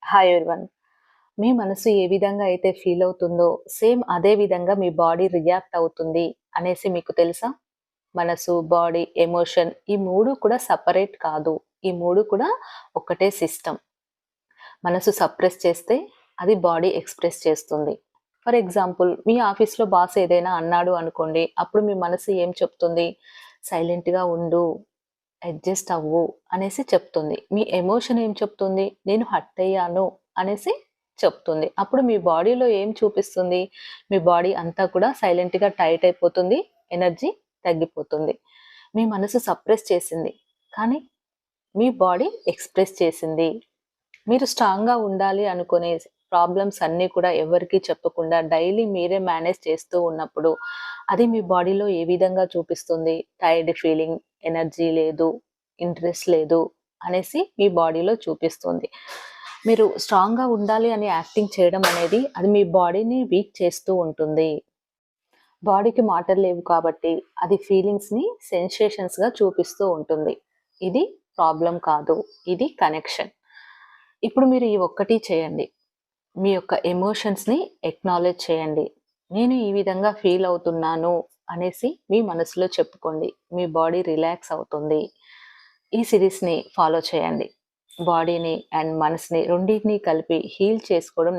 Hi everyone. మీ మనసు ఏ విధంగా అయితే ఫీల్ అవుతుందో, సేమ్ అదే విధంగా మీ బాడీ రియాక్ట్ అవుతుంది అనేసి మీకు తెలుసా? మనసు, బాడీ, ఎమోషన్ ఈ 3 కూడా సెపరేట్ కాదు. ఈ 3 కూడా ఒక్కటే సిస్టమ్. మనసు సప్రెస్ చేస్తే అది బాడీ ఎక్స్‌ప్రెస్ చేస్తుంది. ఫర్ ఎగ్జాంపుల్ మీ ఆఫీస్‌లో బాస్ ఏదైనా అన్నాడు అనుకోండి. అప్పుడు మీ మనసు ఏం చెప్తుంది? సైలెంట్‌గా ఉండు, అడ్జస్ట్ అవ్వు అనేసి చెప్తుంది. మీ ఎమోషన్ ఏం చెప్తుంది? నేను హర్ట్ అయ్యాను అనేసి చెప్తుంది. అప్పుడు మీ బాడీలో ఏం చూపిస్తుంది? మీ బాడీ అంతా కూడా సైలెంట్‌గా టైట్ అయిపోతుంది. ఎనర్జీ తగ్గిపోతుంది. మీ మనసు సప్రెస్ చేసింది. కానీ మీ బాడీ ఎక్స్‌ప్రెస్ చేసింది. మీరు స్ట్రాంగ్‌గా ఉండాలి అనుకునే ప్రాబ్లమ్స్ అన్నీ కూడా ఎవరికీ చెప్పకుండా డైలీ మీరే మేనేజ్ చేస్తూ ఉన్నప్పుడు, అది మీ బాడీలో ఏ విధంగా చూపిస్తుంది? టైర్డ్ ఫీలింగ్, ఎనర్జీ లేదు, ఇంట్రెస్ట్ లేదు అనేసి మీ బాడీలో చూపిస్తుంది. మీరు స్ట్రాంగ్‌గా ఉండాలి అని యాక్టింగ్ చేయడం అనేది అది మీ బాడీని వీక్ చేస్తూ ఉంటుంది. బాడీకి మాటలు లేవు కాబట్టి అది ఫీలింగ్స్‌ని సెన్సేషన్స్‌గా చూపిస్తూ ఉంటుంది. ఇది ప్రాబ్లమ్ కాదు. ఇది కనెక్షన్. ఇప్పుడు మీరు ఈ ఒక్కటి చేయండి. మీ యొక్క ఎమోషన్స్‌ని ఎక్నాలెడ్జ్ చేయండి. నేను ఈ విధంగా ఫీల్ అవుతున్నాను అనేసి మీ మనసులో చెప్పుకోండి. మీ బాడీ రిలాక్స్ అవుతుంది. ఈ సిరీస్‌ని ఫాలో చేయండి. బాడీని అండ్ మనసుని రెండిటిని కలిపి హీల్ చేసుకోవడం